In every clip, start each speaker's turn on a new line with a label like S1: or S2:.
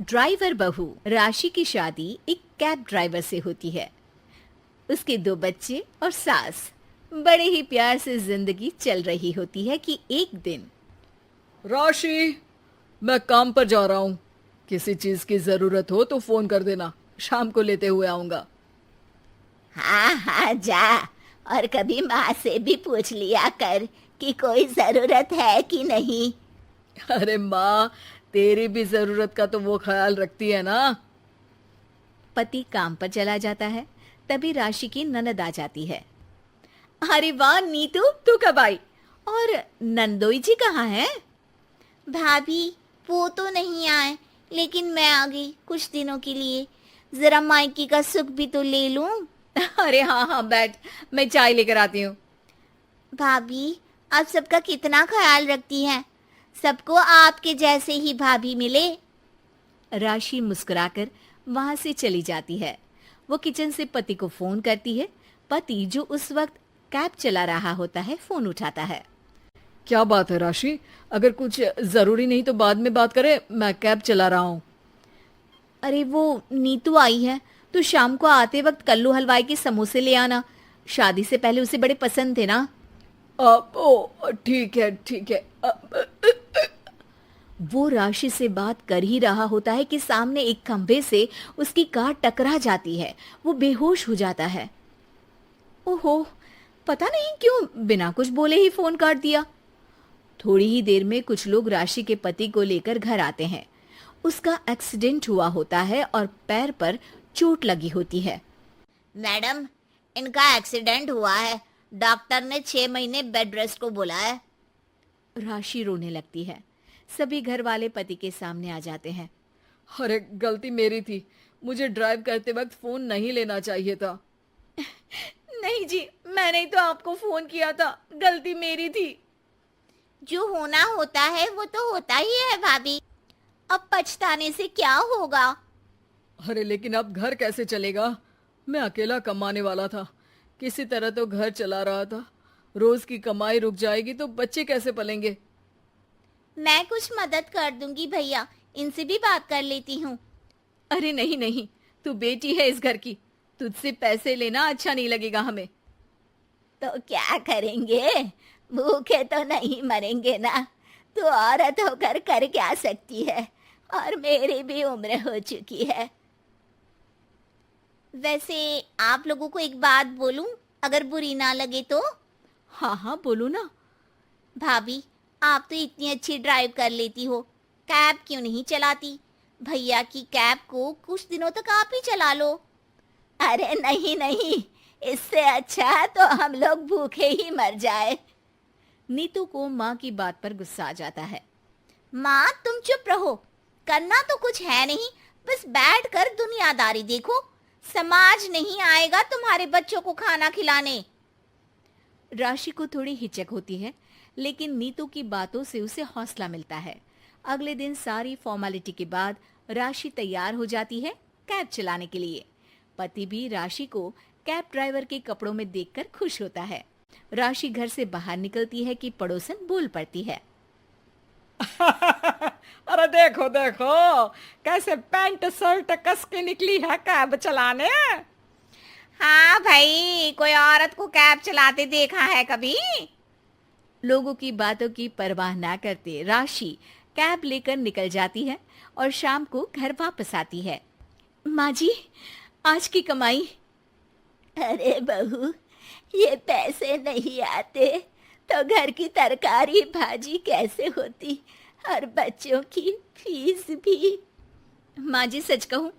S1: Driver बहू राशि की शादी एक कैब ड्राइवर से होती है। उसके 2 बच्चे और सास। बड़े ही प्यार से जिंदगी चल रही होती है कि एक दिन
S2: राशि, मैं काम पर जा रहा हूँ। किसी चीज की जरूरत हो तो फोन कर देना, शाम को लेते हुए आऊंगा।
S3: हाँ हाँ जा। और कभी माँ से भी पूछ लिया कर कि कोई जरूरत है कि नहीं।
S2: अरे माँ, तेरी भी जरूरत का तो वो ख्याल रखती है ना।
S1: पति काम पर चला जाता है। तभी राशि की ननद आ जाती है। अरे वाह नीतू, तू कब आई? और नंदोई जी कहाँ हैं?
S3: भाभी वो तो नहीं आए, लेकिन मैं आ गई कुछ दिनों के लिए। जरा मायके का सुख भी तो ले लूं।
S1: अरे हाँ हाँ बैठ, मैं चाय लेकर आती हूँ।
S3: भाभी आप सबका कितना ख्याल रखती हैं। सबको आपके जैसे ही भाभी मिले।
S1: राशि मुस्कुराकर वहां से चली जाती है। वो किचन से पति को फोन करती है। पति जो उस वक्त कैब चला रहा होता है फोन उठाता है।
S2: क्या बात है राशि? अगर कुछ जरूरी नहीं तो बाद में बात करें, मैं कैब चला रहा हूँ।
S1: अरे वो नीतू आई है, तो शाम को आते वक्त कल्लू हलवाई के समोसे ले आना। शादी से पहले उसे बड़े पसंद थे ना।
S2: ओ ठीक है ठीक है।
S1: वो राशि से बात कर ही रहा होता है कि सामने एक खंभे से उसकी कार टकरा जाती है। वो बेहोश हो जाता है। ओहो, पता नहीं क्यों बिना कुछ बोले ही फोन काट दिया। थोड़ी ही देर में कुछ लोग राशि के पति को लेकर घर आते हैं। उसका एक्सीडेंट हुआ होता है और पैर पर चोट लगी होती है।
S3: मैडम, इनका एक्सीडेंट हुआ है। डॉक्टर ने 6 महीने बेड रेस्ट को बोला है।
S1: राशि रोने लगती है। सभी घर वाले पति के सामने आ जाते हैं।
S2: अरे गलती मेरी थी, मुझे ड्राइव करते वक्त फोन नहीं लेना चाहिए था।
S1: नहीं जी, मैंने ही तो आपको फोन किया था, गलती मेरी थी।
S3: जो होना होता है वो तो होता ही है भाभी। अब पछताने से क्या होगा।
S2: अरे लेकिन अब घर कैसे चलेगा? मैं अकेला कमाने वाला था, किसी तरह तो घर चला रहा था। रोज की कमाई रुक जाएगी तो बच्चे कैसे पलेंगे?
S3: मैं कुछ मदद कर दूंगी भैया, इनसे भी बात कर लेती हूँ।
S1: अरे नहीं नहीं, तू बेटी है इस घर की, तुझसे पैसे लेना अच्छा नहीं लगेगा हमें।
S3: तो क्या करेंगे, भूखे तो नहीं मरेंगे ना। तू औरत होकर कर क्या सकती है, और मेरी भी उम्र हो चुकी है। वैसे आप लोगों को एक बात बोलूं, अगर बुरी ना लगे तो?
S1: हाँ हाँ बोलो ना।
S3: भाभी आप तो इतनी अच्छी ड्राइव कर लेती हो, कैब क्यों नहीं चलाती? भैया की कैब को कुछ दिनों तक आप ही चला लो। अरे नहीं नहीं, इससे अच्छा तो हम लोग भूखे ही मर जाए।
S1: नीतू को माँ की बात पर गुस्सा आ जाता है।
S3: माँ तुम चुप रहो, करना तो कुछ है नहीं, बस बैठ कर दुनियादारी देखो। समाज नहीं आएगा तुम्हारे बच्चों को खाना खिलाने।
S1: राशि को थोड़ी हिचक होती है, लेकिन नीतू की बातों से उसे हौसला मिलता है। अगले दिन सारी फॉर्मेलिटी के बाद राशि तैयार हो जाती है कैब चलाने के लिए। पति भी राशि को कैब ड्राइवर के कपड़ों में देखकर खुश होता है। राशि घर से बाहर निकलती है कि पड़ोसन बोल पड़ती है।
S2: अरे देखो देखो, कैसे पैंट शर्ट कस के निकली है कैब चलाने।
S3: हाँ भाई, कोई औरत को कैब चलाते देखा है कभी?
S1: लोगों की बातों की परवाह ना करते राशि कैब लेकर निकल जाती है और शाम को घर वापस आती है। माँ जी, आज की कमाई।
S3: अरे बहू, ये पैसे नहीं आते तो घर की तरकारी भाजी कैसे होती, और बच्चों की फीस भी।
S1: माँ जी सच कहूँ,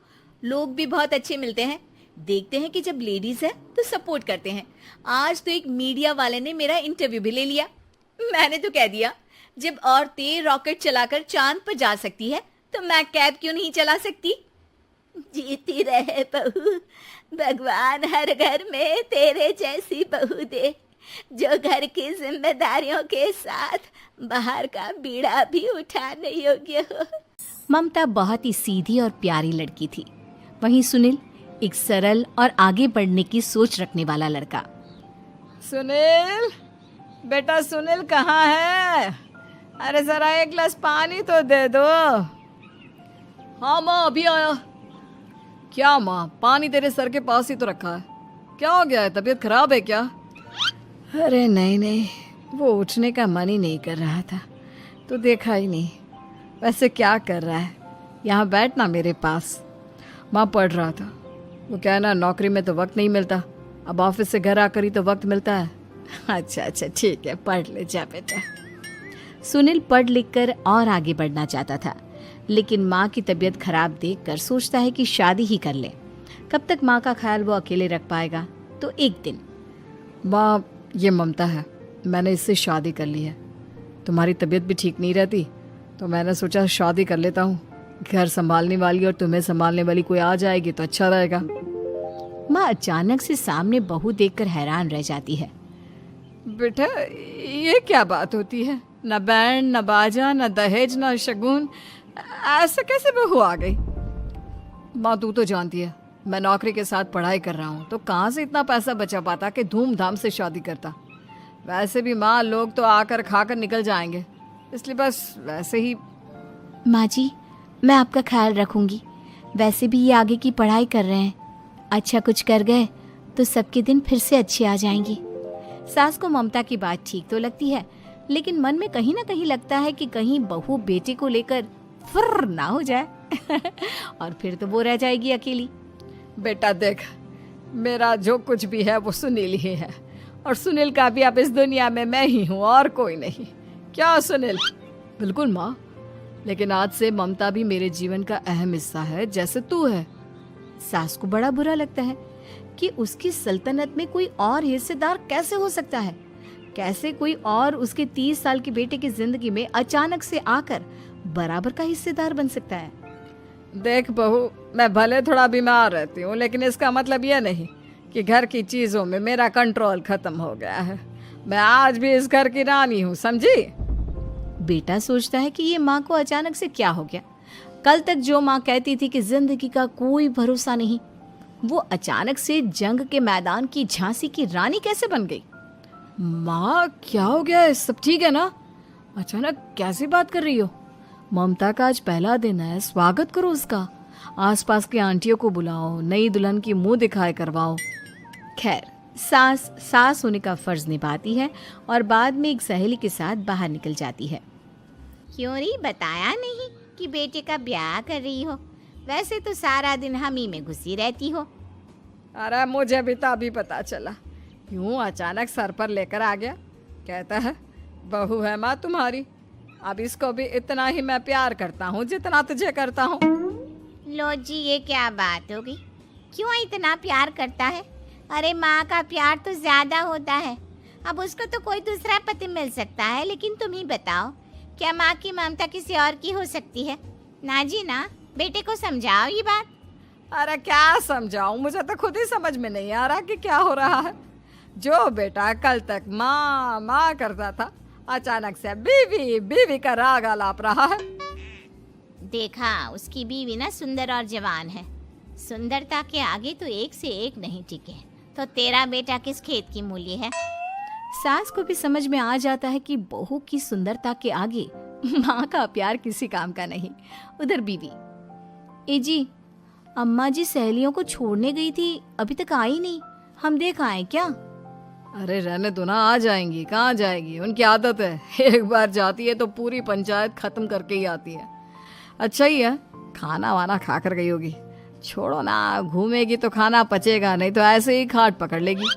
S1: लोग भी बहुत अच्छे मिलते हैं। देखते हैं कि जब लेडीज है तो सपोर्ट करते हैं। आज तो एक मीडिया वाले ने मेरा इंटरव्यू भी ले लिया। मैंने तो कह दिया, जब औरतें रॉकेट चलाकर चांद पर जा सकती है तो मैं कैब क्यों नहीं चला सकती।
S3: जीती रहे बहू, भगवान हर घर में तेरे जैसी बहू दे, जो घर की जिम्मेदारियों के साथ बाहर का बीड़ा भी उठाने योग्य हो।
S1: ममता बहुत ही सीधी और प्यारी लड़की थी। वहीं सुनील एक सरल और आगे बढ़ने की सोच रखने वाला लड़का।
S2: सुनील, बेटा सुनील कहाँ है? अरे जरा एक गिलास पानी तो दे दो। हाँ माँ अभी आया। क्या माँ, पानी तेरे सर के पास ही तो रखा है, क्या हो गया है, तबीयत खराब है क्या? अरे नहीं नहीं, वो उठने का मन ही नहीं कर रहा था तो देखा ही नहीं। वैसे क्या कर रहा है, यहाँ बैठ ना मेरे पास। माँ पढ़ रहा था। वो क्या है ना, नौकरी में तो वक्त नहीं मिलता, अब ऑफिस से घर आकर ही तो वक्त मिलता है। अच्छा अच्छा ठीक है, पढ़ ले जा बेटा।
S1: सुनील पढ़ लिख कर और आगे बढ़ना चाहता था, लेकिन माँ की तबीयत खराब देखकर सोचता है कि शादी ही कर ले। कब तक माँ का ख्याल वो अकेले रख पाएगा। तो एक दिन,
S2: माँ ये ममता है, मैंने इससे शादी कर ली है। तुम्हारी तबीयत भी ठीक नहीं रहती तो मैंने सोचा शादी कर लेता हूँ। घर संभालने वाली और तुम्हें संभालने वाली कोई आ जाएगी तो अच्छा रहेगा।
S1: माँ अचानक से सामने बहू देखकर हैरान रह जाती है।
S2: बेटा ये क्या बात होती है, न बैंड न बाजा न दहेज न शगुन, ऐसे कैसे बहू आ गई? माँ तू तो जानती है मैं नौकरी के साथ पढ़ाई कर रहा हूँ, तो कहाँ से इतना पैसा बचा पाता कि धूमधाम से शादी करता। वैसे भी माँ लोग तो आकर खाकर निकल जाएंगे, इसलिए बस वैसे ही।
S1: माँ जी मैं आपका ख्याल रखूंगी, वैसे भी ये आगे की पढ़ाई कर रहे हैं, अच्छा कुछ कर गए तो सबके दिन फिर से अच्छे आ जाएंगे। सास को ममता की बात ठीक तो लगती है, लेकिन मन में कहीं ना कहीं लगता है कि कहीं बहू बेटे को लेकर फुर्र ना हो जाए और फिर तो वो रह जाएगी अकेली।
S2: बेटा देख, मेरा जो कुछ भी है वो सुनील ही है, और सुनील का भी अब इस दुनिया में मैं ही हूँ और कोई नहीं। क्या सुनील? बिल्कुल माँ, लेकिन आज से ममता भी मेरे जीवन का अहम हिस्सा है, जैसे तू है।
S1: सास को बड़ा बुरा लगता है कि उसकी सल्तनत में कोई और हिस्सेदार कैसे हो सकता है। कैसे कोई और उसके 30 साल के बेटे की जिंदगी में अचानक से आकर बराबर का हिस्सेदार बन सकता है।
S2: देख बहू, मैं भले थोड़ा बीमार रहती हूँ, लेकिन इसका मतलब यह नहीं कि घर की चीजों में मेरा कंट्रोल खत्म हो गया है। मैं आज भी इस घर की रानी हूँ, समझी?
S1: बेटा सोचता है कि ये माँ को अचानक से क्या हो गया। कल तक जो माँ कहती थी कि जिंदगी का कोई भरोसा नहीं, वो अचानक से जंग के मैदान की झांसी की रानी कैसे बन गई।
S2: माँ क्या हो गया है, सब ठीक है ना? अचानक कैसी बात कर रही हो? ममता का आज पहला दिन है, स्वागत करो उसका। आसपास की आंटियों को बुलाओ, नई दुल्हन की मुंह दिखाए करवाओ।
S1: खैर सास होने का फर्ज निभाती है और बाद में एक सहेली के साथ बाहर निकल जाती है।
S3: क्यों री बताया नहीं कि बेटे का ब्याह कर रही हो? वैसे तो सारा दिन हम ही में घुसी रहती हो।
S2: अरे मुझे भी तो अभी पता चला, यूं अचानक सर पर लेकर आ गया। कहता है बहू है माँ तुम्हारी, अब इसको भी इतना ही मैं प्यार करता हूँ जितना तुझे करता हूँ।
S3: लो जी, ये क्या बात हो गई? क्यों इतना प्यार करता है? अरे माँ का प्यार तो ज्यादा होता है। अब उसको तो कोई दूसरा पति मिल सकता है, लेकिन तुम ही बताओ, क्या माँ की ममता किसी और की हो सकती है? ना जी ना, बेटे को समझाओ ये बात।
S2: अरे क्या समझाऊं, मुझे तो खुद ही समझ में नहीं आ रहा कि क्या हो रहा है। जो बेटा कल तक माँ माँ करता था, अचानक से बीवी बीवी का राग आलाप रहा है।
S3: देखा, उसकी बीवी ना सुंदर और जवान है। सुंदरता के आगे तो एक से एक नहीं टिके, तो तेरा बेटा किस खेत की मूली है?
S1: सास को भी समझ में आ जाता है कि बहू की सुंदरता के आगे माँ का प्यार किसी काम का नहीं। उधर बीवी, ए जी, अम्मा जी सहेलियों को छोड़ने गई थी, अभी तक आई नहीं, हम देख आए क्या?
S2: अरे रहने दो ना, आ जाएंगी। कहाँ जाएगी, उनकी आदत है, एक बार जाती है तो पूरी पंचायत खत्म करके ही आती है। अच्छा ही है, खाना वाना खा कर गई होगी। छोड़ो ना, घूमेगी तो खाना पचेगा, नहीं तो ऐसे ही खाट पकड़ लेगी।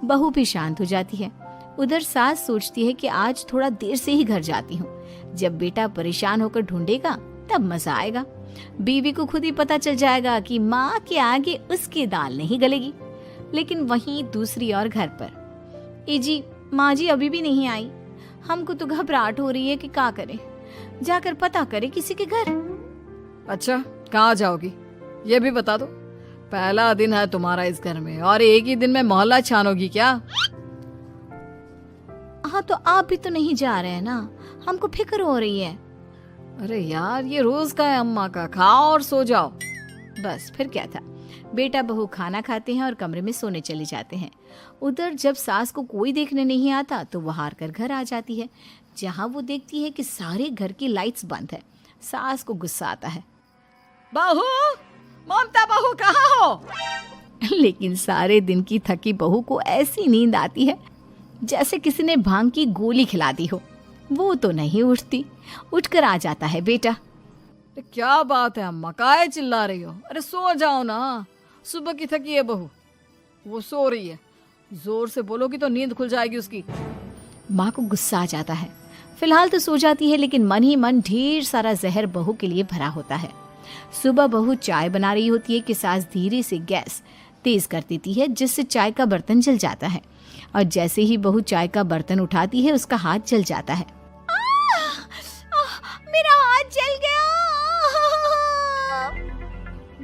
S1: बहू भी शांत हो जाती है। उधर सास सोचती है कि आज थोड़ा देर से ही घर जाती हूँ, जब बेटा परेशान होकर ढूंढेगा तब मजा आएगा। बीवी को खुद ही पता चल जाएगा कि माँ के आगे उसकी दाल नहीं गलेगी। लेकिन वहीं दूसरी ओर घर पर, ए जी, माँ जी अभी भी नहीं आई, हमको तो घबराहट हो रही है कि क्या करें, जाकर पता करें किसी के घर।
S2: अच्छा, कहाँ जाओगी ये भी बता दो। पहला दिन है तुम्हारा इस घर में और एक ही दिन में मोहल्ला छानोगी क्या?
S1: हाँ तो आप भी तो नहीं जा रहे हैं ना, हमको फिक्र हो रही है।
S2: अरे यार, ये रोज का है अम्मा का, खाओ और सो जाओ।
S1: बस फिर क्या था। बेटा बहू खाना खाते हैं और कमरे में सोने चले जाते हैं। उधर जब सास को कोई देखने नहीं आता तो वो हार कर घर आ जाती है, जहाँ वो देखती है कि सारे घर की लाइट्स बंद है। सास को गुस्सा आता है।
S2: बहू, ममता बहू कहाँ हो?
S1: लेकिन सारे दिन की थकी बहू को ऐसी नींद आती है जैसे किसी ने भांग की गोली खिला दी हो। वो तो नहीं उठती। उठकर आ जाता है बेटा।
S2: क्या बात है अम्मा, काहे चिल्ला रही हो? अरे सो जाओ ना, सुबह की थकी है बहू, वो सो रही है। जोर से बोलोगी तो नींद खुल जाएगी उसकी।
S1: माँ को गुस्सा आ जाता है। फिलहाल तो सो जाती है, लेकिन मन ही मन ढेर सारा जहर बहू के लिए भरा होता है। सुबह बहू चाय बना रही होती है कि सास धीरे से गैस तेज कर देती है, जिससे चाय का बर्तन जल जाता है। और जैसे ही बहू चाय का बर्तन उठाती है, उसका हाथ जल जाता है। मेरा हाथ जल गया।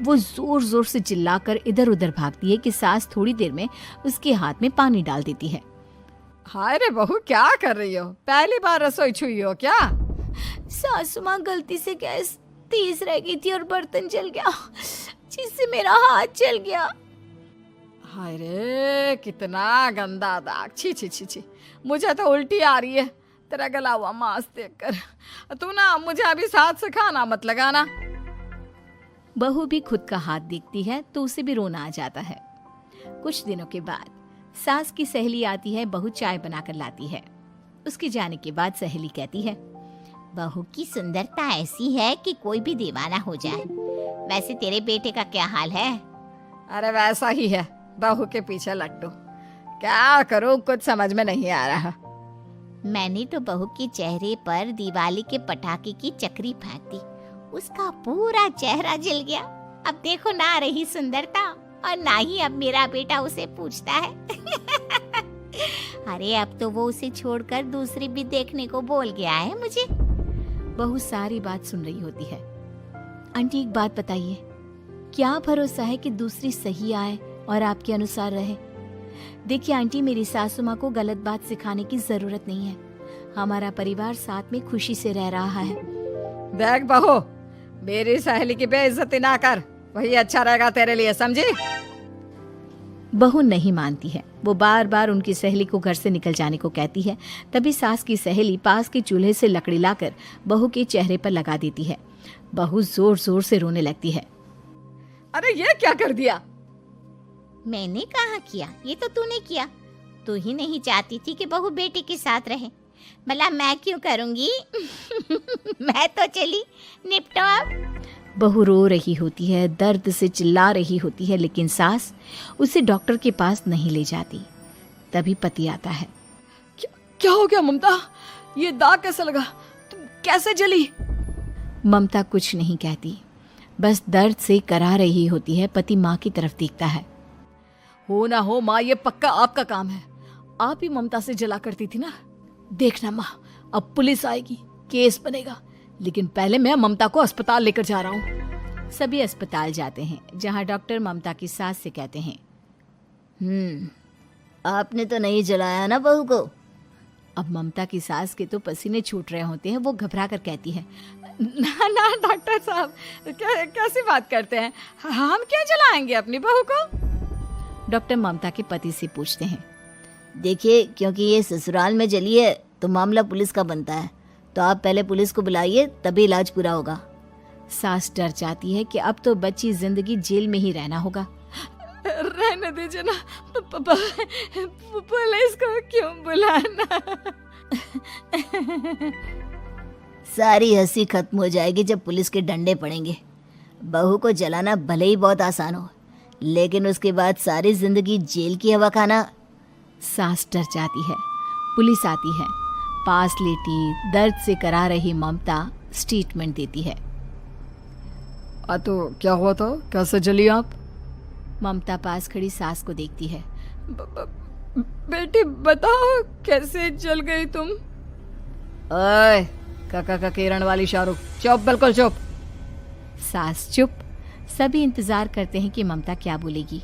S1: वो जोर जोर से चिल्लाकर इधर उधर भागती है कि सास थोड़ी देर में उसके हाथ में पानी डाल देती है।
S2: हाय रे बहू, क्या कर रही हो? पहली बार रसोई छुई हो क्या?
S1: सासू माँ गलती से गैस तेज रह गई थी और बर्तन जल गया, जिससे मेरा हाथ जल गया।
S2: हाय रे, कितना गंदा दाग। छी छी छी छी, मुझे तो उल्टी आ रही है तेरा गला हुआ मांस देखकर। तू ना मुझे अभी साथ से खाना मत लगाना।
S1: बहू भी खुद का हाथ देखती है तो उसे भी रोना आ जाता है। कुछ दिनों के बाद सास की सहेली आती है। बहू चाय बनाकर लाती है। उसके जाने के बाद सहेली कहती है,
S3: बहू की सुंदरता ऐसी है कि कोई भी दीवाना हो जाए। वैसे तेरे बेटे का क्या हाल है?
S2: अरे वैसा ही है, बहू के पीछे लट्टू। क्या करूं, कुछ समझ में नहीं आ रहा।
S3: मैंने तो बहू के चेहरे पर दिवाली के पटाखे की चक्री फेंक दी, उसका पूरा चेहरा जल गया। अब देखो ना रही सुंदरता, और ना ही अब मेरा बेटा उसे पूछता है। अरे अब तो वो उसे छोड़कर दूसरी भी देखने को बोल गया है मुझे।
S1: बहू सारी बात सुन रही होती है। आंटी एक बात बताइए, क्या भरोसा है कि दूसरी सही आए और आपके अनुसार रहे? देखिए आंटी, मेरी सासू माँ को गलत बात सिखाने की जरूरत नहीं है। हमारा परिवार साथ में खुशी से रह रहा है।
S2: देख बहू, मेरी सहेली की बेइज्जती ना कर, वही अच्छा रहेगा तेरे लिए, समझी?
S1: बहू नहीं मानती है। वो बार बार उनकी सहेली को घर से निकल जाने को कहती है। तभी सास की सहेली पास के चूल्हे से लकड़ी लाकर बहू के चेहरे पर लगा देती है। बहू जोर जोर से रोने लगती है।
S2: अरे ये क्या कर दिया?
S3: मैंने कहा किया, ये तो तूने किया। तू ही नहीं चाहती थी कि बहू बेटे के साथ रहे, भला मैं क्यों करूंगी? मैं तो चली, निपटो अब।
S1: बहू रो रही होती है, दर्द से चिल्ला रही होती है, लेकिन सास उसे डॉक्टर के पास नहीं ले जाती। तभी पति आता है।
S2: क्या हो गया ममता? ये दाग कैसे लगा? तुम कैसे जली?
S1: ममता कुछ नहीं कहती, बस दर्द से करा रही होती है। पति माँ की तरफ देखता है।
S2: हो ना हो माँ, ये पक्का आपका काम है। आप ही ममता से जला करती थी ना। देखना माँ, अब पुलिस आएगी, केस बनेगा, लेकिन पहले मैं ममता को अस्पताल लेकर जा रहा हूँ।
S1: सभी अस्पताल जाते हैं, जहाँ डॉक्टर ममता की सास से कहते हैं,
S3: आपने तो नहीं जलाया ना बहू को?
S1: अब ममता की सास के तो पसीने छूट रहे होते हैं। वो घबरा कर कहती है,
S2: ना ना डॉक्टर साहब, कैसी बात करते हैं? हम क्यों जलाएंगे अपनी बहू को?
S1: डॉक्टर ममता के पति से पूछते हैं।
S3: देखिए, क्योंकि ये ससुराल में जली है तो मामला पुलिस का बनता है, तो आप पहले पुलिस को बुलाइए, तभी इलाज पूरा होगा।
S1: सास डर जाती है कि अब तो बच्ची जिंदगी जेल में ही रहना होगा।
S2: रहने दीजिए ना, पुलिस को क्यों बुलाना?
S3: सारी हंसी खत्म हो जाएगी जब पुलिस के डंडे पड़ेंगे। बहू को जलाना भले ही बहुत आसान हो, लेकिन उसके बाद सारी जिंदगी जेल की हवा खाना।
S1: सास डर जाती है। पुलिस आती है। पास लेटी दर्द से करा रही ममता स्टेटमेंट देती है।
S2: तो क्या हुआ था? कैसे जली आप?
S1: ममता पास खड़ी सास को देखती है।
S2: बेटी बताओ, कैसे जल गई तुम? ओए, काका का किरण वाली शाहरुख, चुप, बिल्कुल चुप।
S1: सास चुप। सभी इंतजार करते हैं कि ममता क्या बोलेगी।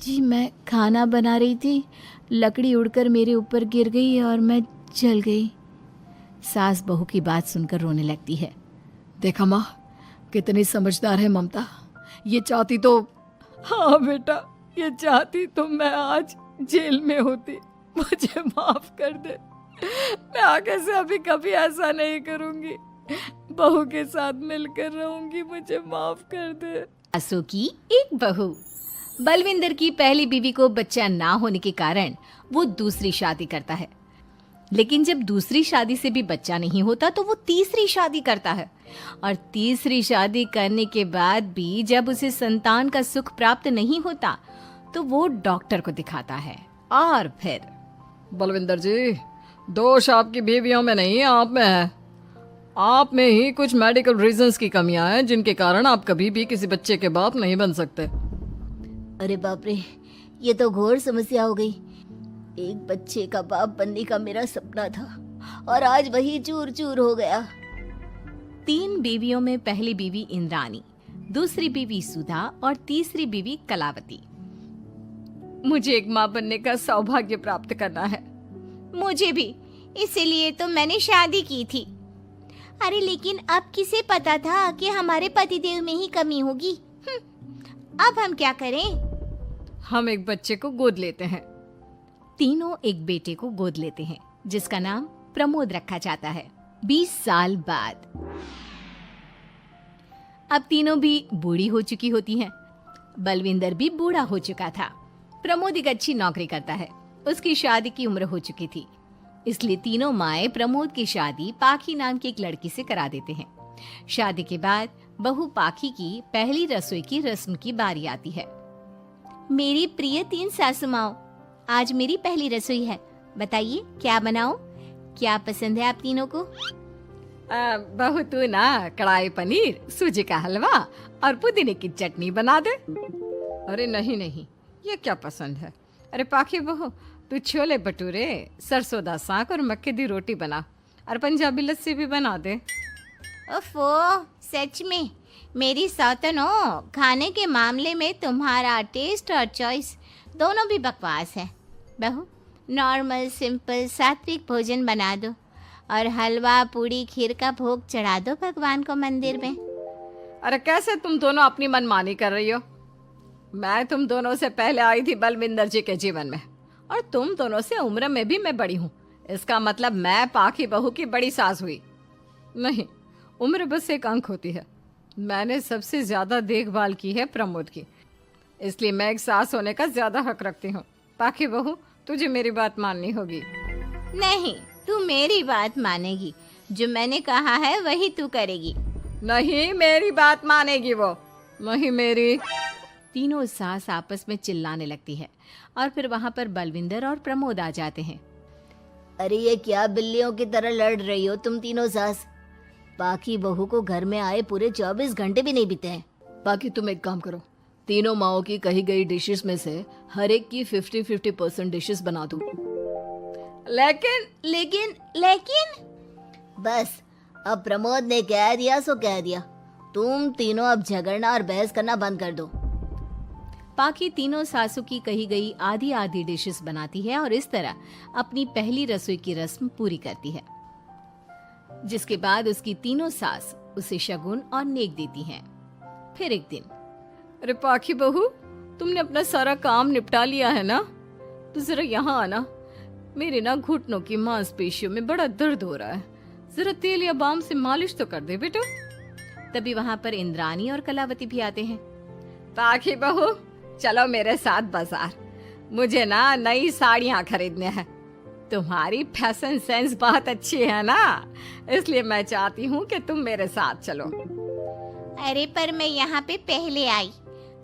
S1: जी मैं खाना बना रही थी, लकड़ी उड़कर मेरे ऊपर गिर गई और मैं जल गई। सास बहू की बात सुनकर रोने लगती है।
S2: देखा माँ, कितनी समझदार है ममता। ये चाहती तो, हाँ बेटा, ये चाहती तो मैं आज जेल में होती। मुझे माफ कर दे, मैं आगे से अभी कभी ऐसा नहीं करूंगी। बहू के साथ मिलकर रहूंगी, मुझे माफ कर दे।
S1: सासू की एक बहू। बलविंदर की पहली बीवी को बच्चा ना होने के कारण वो दूसरी शादी करता है, लेकिन जब दूसरी शादी से भी बच्चा नहीं होता तो वो तीसरी शादी करता है, और तीसरी शादी करने के बाद भी जब उसे संतान का सुख प्राप्त नहीं होता तो वो डॉक्टर को दिखाता है। और फिर
S2: बलविंदर जी, दोष आपकी बीवियों में नहीं, आप में है। आप में ही कुछ मेडिकल रीजंस की कमियां हैं जिनके कारण आप कभी भी किसी बच्चे के बाप नहीं बन सकते।
S3: अरे बाप रे, ये तो घोर समस्या हो गई। एक बच्चे का बाप बनने का मेरा सपना था और आज वही चूर चूर हो गया।
S1: 3 बीवियों में पहली बीवी इंद्राणी, दूसरी बीवी सुधा और तीसरी बीवी कलावती। मुझे एक माँ बनने का सौभाग्य प्राप्त करना है।
S3: मुझे भी, इसीलिए तो मैंने शादी की थी। अरे लेकिन अब किसे पता था कि हमारे पतिदेव में ही कमी होगी। अब हम क्या करें?
S2: हम एक बच्चे को गोद लेते हैं।
S1: तीनों एक बेटे को गोद लेते हैं जिसका नाम प्रमोद रखा जाता है। 20 साल बाद अब तीनों भी बूढ़ी हो चुकी होती हैं। बलविंदर भी बूढ़ा हो चुका था। प्रमोद एक अच्छी नौकरी करता है। उसकी शादी की उम्र हो चुकी थी, इसलिए तीनों माएं प्रमोद की शादी पाखी नाम की एक लड़की से करा देते हैं। शादी के बाद बहू पाखी की पहली रसोई की रस्म की बारी आती है।
S3: मेरी प्रिय 3 सासू माओ, आज मेरी पहली रसोई है। बताइए क्या बनाऊं? क्या पसंद है आप तीनों को?
S2: बहू तू ना कढ़ाई पनीर, सूजी का हलवा और पुदीने की चटनी बना दे। अरे नहीं नहीं, ये क्या पसंद है? अरे पाखी बहू, तू छोले भटूरे, सरसों दा साग और मक्के दी रोटी बना, और पंजाबी लस्सी भी बना दे।
S3: ओफो, सच में मेरी सौतनो, खाने के मामले में तुम्हारा टेस्ट और चॉइस दोनों भी बकवास है। बहू, नॉर्मल सिंपल सात्विक भोजन बना दो और हलवा पूड़ी खीर का भोग चढ़ा दो भगवान को मंदिर में।
S2: अरे कैसे तुम दोनों अपनी मनमानी कर रही हो? मैं तुम दोनों से पहले आई थी बलविंदर जी के जीवन में, और तुम दोनों से उम्र में भी मैं बड़ी हूँ। इसका मतलब मैं पाखी बहू की बड़ी सास हुई? नहीं, उम्र बस एक अंक होती है। मैंने सबसे ज्यादा देखभाल की है प्रमोद की, इसलिए मैं एक सास होने का ज्यादा हक रखती हूँ। पाखी बहू, तुझे मेरी बात माननी होगी।
S3: नहीं, तू मेरी बात मानेगी। जो मैंने कहा है वही तू करेगी।
S2: नहीं, मेरी बात मानेगी वो। नहीं मेरी।
S1: तीनों सास आपस में चिल्लाने लगती है और फिर वहां पर बलविंदर और प्रमोद आ जाते हैं।
S3: अरे ये क्या बिल्लियों की तरह लड़ रही हो तुम तीनों सास? पाखी बहू को घर में आए पूरे 24 घंटे भी नहीं बीते हैं।
S2: बाकी तुम एक काम करो, तीनों माओं की कही गई डिशेस में से हर एक की 50-50% डिशेस बना दो।
S3: लेकिन बस, अब प्रमोद ने कह दिया सो कह दिया। तुम तीनों अब झगड़ना और बहस करना बंद कर दो।
S1: पाखी तीनों सासू की कही गई आधी आधी डिशेस बनाती है और इस तरह अपनी पहली रसोई की रस्म पूरी करती है, जिसके बाद उसकी तीनों सास उसे शगुन और नेक देती हैं। फिर एक दिन,
S2: अरे पाखी बहू, तुमने अपना सारा काम निपटा लिया है ना? तो जरा यहाँ आना। मेरे ना घुटनों की मांसपेशियों में बड़ा दर्द हो रहा है। जरा तेल या बाम से मालिश तो कर दे बेटा।
S1: तभी वहां पर इंद्राणी और कलावती भी आते हैं।
S2: पाखी बहू, चलो मेरे साथ बाजार। मुझे ना नई साड़ियाँ खरीदने हैं। तुम्हारी फैशन सेंस बहुत अच्छी है ना, इसलिए मैं चाहती हूँ कि तुम मेरे साथ चलो।
S3: अरे पर मैं यहाँ पे पहले आई,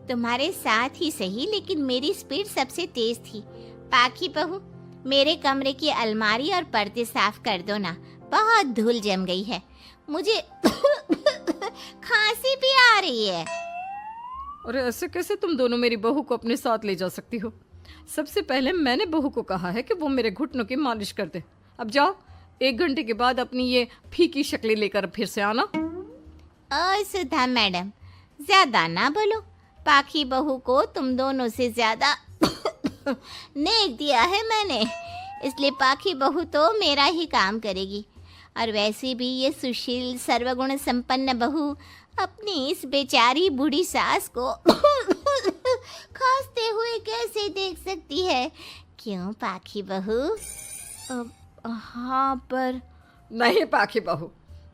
S3: तुम्हारे साथ ही सही, लेकिन मेरी स्पीड सबसे तेज थी। पाखी बहू, मेरे कमरे की अलमारी और पर्दे साफ कर दो ना, बहुत धूल जम गई है। मुझे खांसी भी आ रही है।
S2: अरे ऐसे कैसे तुम दोनों मेरी बहू को अपने साथ ले जा सकती हो? सबसे पहले मैंने बहू को कहा है कि वो मेरे घुटनों की मालिश कर दे। अब जाओ, 1 घंटे के बाद अपनी ये फीकी शक्लें लेकर फिर से आना।
S3: सुधा मैडम, ज्यादा ना बोलो। पाखी बहू को तुम दोनों से ज्यादा नेक दिया है मैंने, इसलिए पाखी बहू तो मेरा ही काम करेगी। और वैसे भी ये सुशील सर्वगुण संपन्न बहू अपनी इस बेचारी बूढ़ी सास को खांसते हुए कैसे देख सकती है? क्यों पाखी बहू?
S1: हाँ, पर
S2: नहीं पाखी बहू,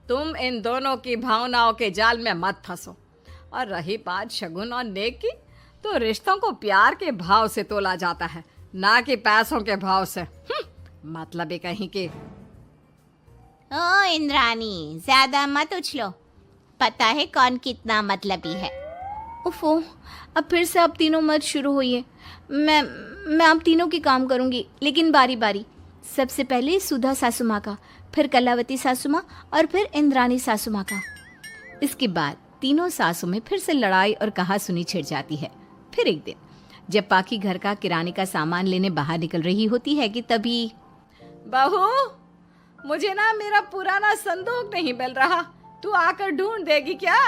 S2: तुम इन दोनों की भावनाओं के जाल में मत फंसो। और रही बात शगुन और नेक की, तो रिश्तों को प्यार के भाव से तोला जाता है, ना कि पैसों के भाव से। मतलब ही कहीं के।
S3: ओ इंद्रानी, ज्यादा मत उछलो, पता है कौन कितना मतलबी है।
S1: उफो, अब फिर से आप तीनों मत शुरू होइए। मैं आप तीनों की काम करूंगी, लेकिन बारी बारी। सबसे पहले सुधा सासू माँ का, फिर कलावती सासू माँ और फिर इंद्रानी सासू माँ का। इसके बाद तीनों सासू में फिर से लड़ाई और कहासुनी छिड़ जाती है। फिर एक दिन जब पाखी घर का किराने का सामान लेने बाहर निकल रही होती है कि तभी,
S2: बहू, मुझे ना मेरा पुराना संदूक नहीं मिल रहा, तू आकर ढूंढ देगी क्या?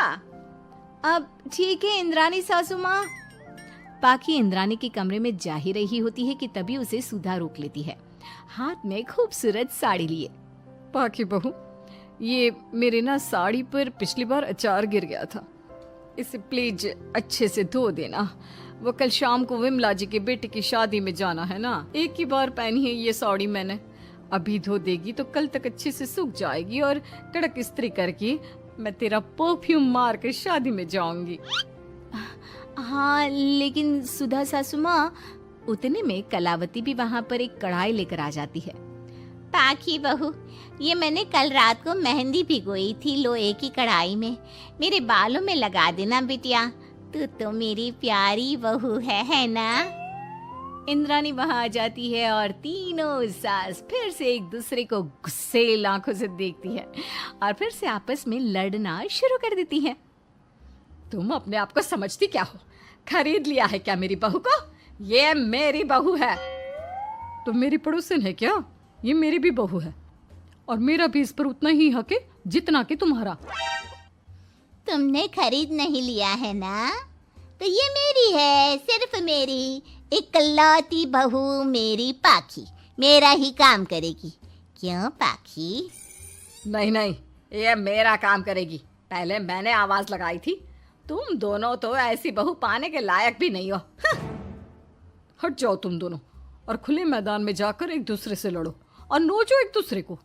S1: अब ठीक है इंद्रानी सासू माँ। पाखी इंद्रानी के कमरे में जा ही रही होती है कि तभी उसे सुधा रोक लेती है, हाथ में खूबसूरत साड़ी लिए।
S2: पाखी बहू, ये मेरे ना साड़ी पर पिछली बार अचार गिर गया था, इसे प्लीज अच्छे से धो देना। वो कल शाम को विमला जी के बेटे की शादी में जाना है ना, एक ही बार पहनी है ये साड़ी मैंने। अभी धो देगी तो कल तक अच्छे से सूख जाएगी और कड़क इस्त्री करके मैं तेरा परफ्यूम मार कर शादी में जाऊंगी।
S1: हाँ, लेकिन सुधा सासू माँ। उतने में कलावती भी वहाँ पर एक कढ़ाई लेकर आ जाती है।
S3: पाखी बहू, ये मैंने कल रात को मेहंदी भिगोई थी लोहे की कढ़ाई में, मेरे बालों में लगा देना बिटिया, तू तो मेरी प्यारी बहू है ना?
S1: इंद्रानी वहाँ आ जाती है और तीनों सास फिर से एक दूसरे को गुस्सेल आंखों से देखती है और फिर से आपस में लड़ना शुरू कर देती है।
S2: तुम अपने आप को समझती क्या हो? खरीद लिया है क्या मेरी बहू को? ये मेरी बहू है। तुम मेरी पड़ोसन है क्या? ये मेरी भी बहू है और मेरा भी इस पर उतना ही हक है जितना कि तुम्हारा।
S3: तुमने खरीद नहीं लिया है ना, तो ये मेरी है, सिर्फ मेरी इकलौती बहू, मेरी पाखी मेरा ही काम करेगी। क्यों पाखी?
S2: नहीं नहीं, ये मेरा काम करेगी। पहले मैंने आवाज लगाई थी। तुम दोनों तो ऐसी बहू पाने के लायक भी नहीं हो। हट जाओ तुम दोनों और खुले मैदान में जाकर एक दूसरे से लड़ो और नोचो एक दूसरे को।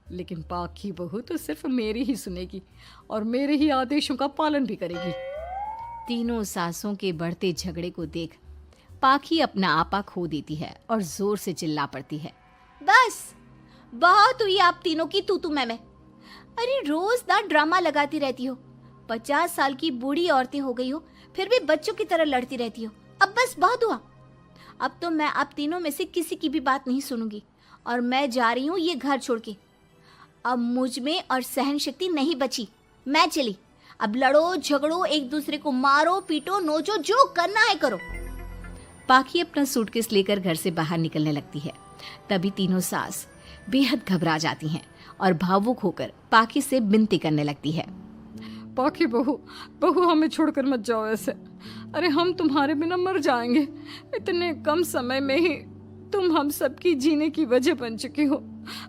S2: लेकिन पाखी बहू तो सिर्फ मेरी ही सुनेगी और मेरे ही आदेशों का पालन भी करेगी।
S1: तीनों सासों के बढ़ते झगड़े को देख पाखी अपना आपा खो देती है और जोर से चिल्ला पड़ती है, बस बहुत हुई आप तीनों की तू मैं। अरे रोज ना ड्रामा लगाती रहती हो, 50 साल की बूढ़ी औरतें हो गई हो, फिर भी बच्चों की तरह लड़ती रहती हो। अब बस बहुत हुआ। अब तो मैं आप तीनों में से किसी की भी बात नहीं सुनूंगी और मैं जा रही हूँ ये घर छोड़ के। अब मुझ में और सहन शक्ति नहीं बची, मैं चली। अब लड़ो झगड़ो, एक दूसरे को मारो पीटो नोचो, जो करना है करो। पाखी अपना सूटकेस लेकर घर से बाहर निकलने लगती है। तभी तीनों सास बेहद घबरा जाती हैं और भावुक होकर पाखी से विनती करने लगती है,
S2: पाखी बहू, बहू हमें छोड़कर मत जाओ ऐसे। अरे हम तुम्हारे बिना मर जाएंगे। इतने कम समय में ही तुम हम सबकी जीने की वजह बन चुकी हो।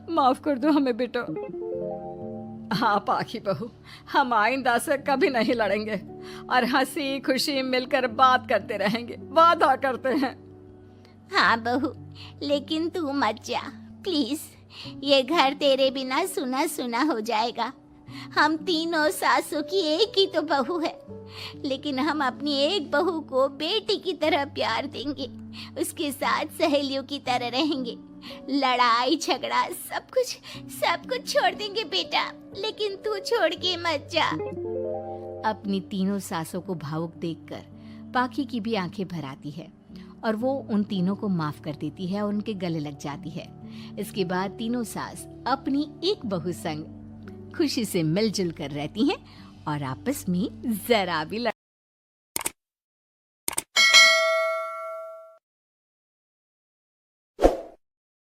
S2: माफ कर दो हमें बेटा। हाँ पाखी बहू, हम आइंदा से कभी नहीं लड़ेंगे और हंसी खुशी मिलकर बात करते रहेंगे, वादा करते हैं।
S3: हाँ बहू, लेकिन तू मत जा प्लीज, ये घर तेरे बिना सुना सुना हो जाएगा। हम तीनों सासों की एक ही तो बहू है, लेकिन हम अपनी एक बहू को बेटी की तरह प्यार देंगे, उसके साथ सहेलियों की तरह रहेंगे। लड़ाई झगड़ा सब कुछ छोड़ देंगे बेटा, लेकिन तू छोड़ के मत जा।
S1: अपनी तीनों सासों को भावुक देखकर पाखी की भी आंखें भर आती है और वो उन तीनों को माफ कर देती है और उनके गले लग जाती है। इसके बाद तीनों सास अपनी एक बहू संग खुशी से मिलजुल कर रहती हैं और आपस में जरा भी